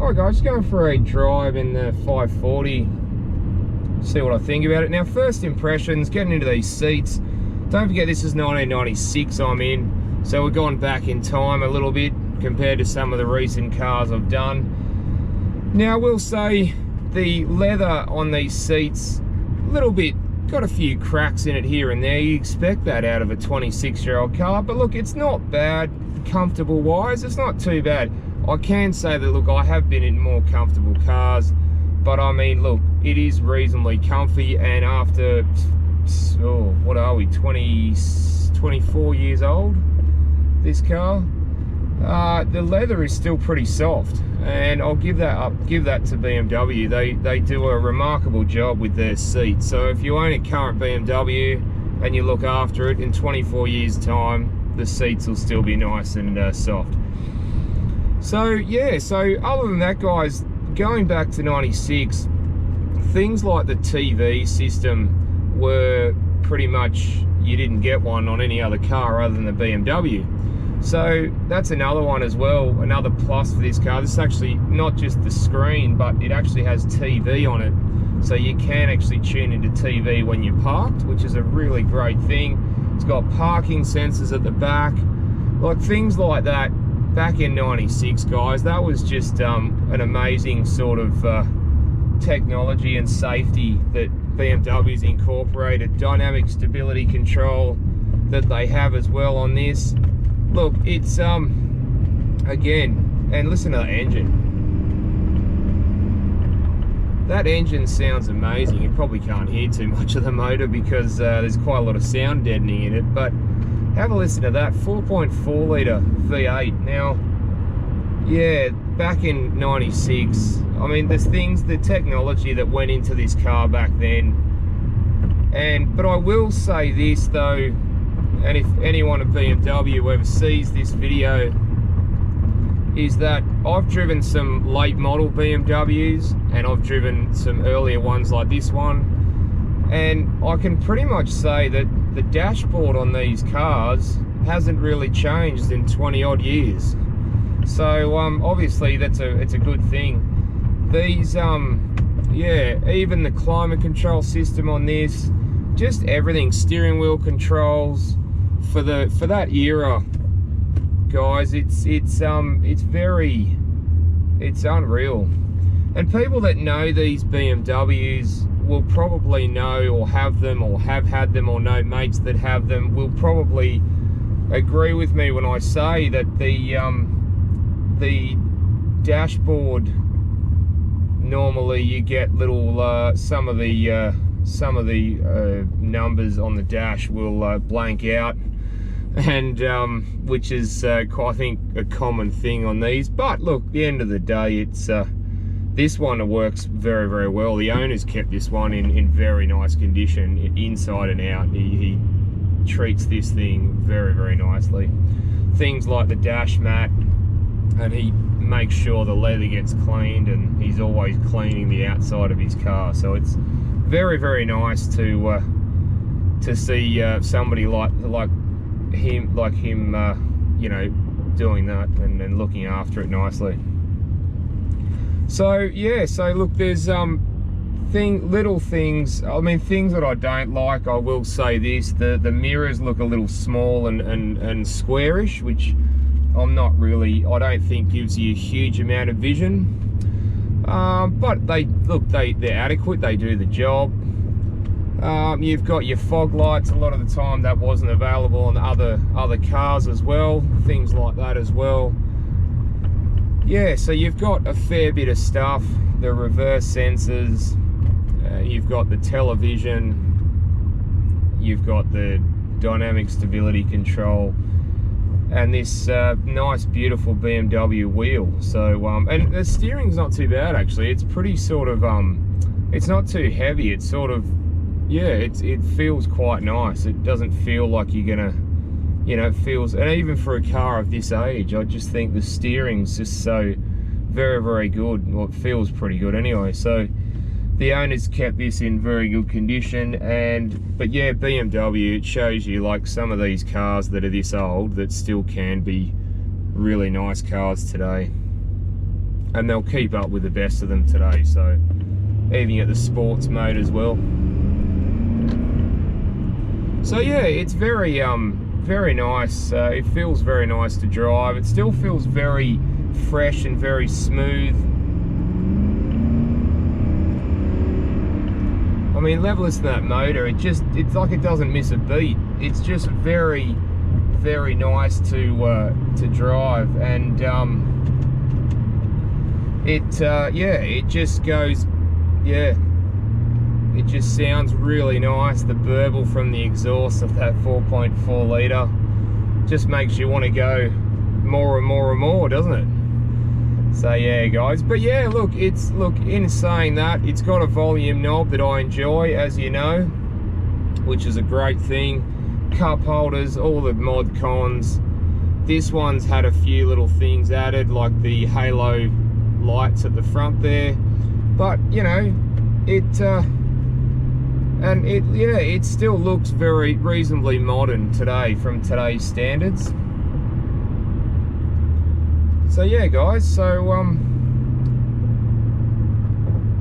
Alright guys, going for a drive in the 540. See what I think about it. Now, first impressions, getting into these seats. Don't forget this is 1996 I'm in, so we're going back in time a little bit compared to some of the recent cars I've done. Now, I will say the leather on these seats, a little bit, got a few cracks in it here and there. You expect that out of a 26-year-old car, but look, it's not bad comfortable wise. It's not too bad. I can say that, look, I have been in more comfortable cars, but I mean, look, it is reasonably comfy, and after, oh, what are we, 24 years old, this car, the leather is still pretty soft, and I'll give that to BMW. They do a remarkable job with their seats. So if you own a current BMW and you look after it, in 24 years time, the seats will still be nice and soft. So yeah, so other than that guys, going back to 96, things like the TV system were pretty much, you didn't get one on any other car other than the BMW. So that's another one as well, another plus for this car. This is actually not just the screen, but it actually has TV on it. So you can actually tune into TV when you're parked, which is a really great thing. It's got parking sensors at the back, like things like that. Back in 96 guys, that was just an amazing sort of technology and safety that BMW's incorporated. Dynamic stability control that they have as well on this. Look, it's again, and listen to that engine. That engine sounds amazing. You probably can't hear too much of the motor because there's quite a lot of sound deadening in it, but have a listen to that. 4.4 litre V8. Now, yeah, back in 96, I mean, there's things, the technology that went into this car back then. But I will say this though, and if anyone at BMW ever sees this video, is that I've driven some late model BMWs and I've driven some earlier ones like this one, and I can pretty much say that the dashboard on these cars hasn't really changed in 20 odd years. So obviously it's a good thing. These yeah, even the climate control system on this, just everything, steering wheel controls for that era, guys, it's unreal. And people that know these BMWs will probably know or have them or have had them or know mates that have them, will probably agree with me when I say that the dashboard, normally you get little some of the numbers on the dash will blank out, and which is I think a common thing on these. But look, at the end of the day, it's this one works very, very well. The owner's kept this one in very nice condition, inside and out. He treats this thing very, very nicely. Things like the dash mat, and he makes sure the leather gets cleaned, and he's always cleaning the outside of his car. So it's very, very nice to see somebody like him, you know, doing that and looking after it nicely. So yeah, so look, there's little things, I mean, things that I don't like. I will say this, the mirrors look a little small and squarish, which I'm not really, I don't think gives you a huge amount of vision. But they're adequate, they do the job. You've got your fog lights. A lot of the time that wasn't available on other cars as well, things like that as well. Yeah, so you've got a fair bit of stuff. The reverse sensors, you've got the television, you've got the dynamic stability control, and this nice beautiful BMW wheel. So and the steering's not too bad actually. It's pretty sort of it's not too heavy. It's sort of, yeah, it feels quite nice. It doesn't feel like you're gonna, you know, it feels, and even for a car of this age, I just think the steering's just so very, very good. Well, it feels pretty good anyway. So the owners kept this in very good condition. But yeah, BMW, it shows you like some of these cars that are this old that still can be really nice cars today. and they'll keep up with the best of them today. So even at the sports mode as well. So yeah, it's very very nice. It feels very nice to drive. It still feels very fresh and very smooth. I mean, levelist in that motor, it's like it doesn't miss a beat. It's just very, very nice to drive, and it just goes, yeah, it just sounds really nice. The burble from the exhaust of that 4.4 litre just makes you want to go more and more and more, doesn't it? So yeah, guys, but yeah, look, in saying that, it's got a volume knob that I enjoy, as you know, which is a great thing. Cup holders, all the mod cons. This one's had a few little things added, like the halo lights at the front there, but you know, it still looks very reasonably modern today from today's standards. So yeah, guys, so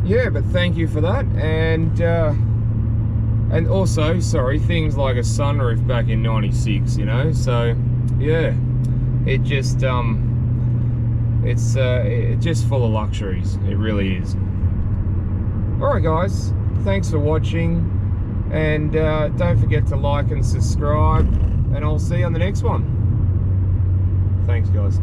yeah, but thank you for that. And also, sorry, things like a sunroof back in '96, you know. So yeah, it just it's just full of luxuries. It really is. All right, guys, thanks for watching, and don't forget to like and subscribe, and I'll see you on the next one. Thanks, guys.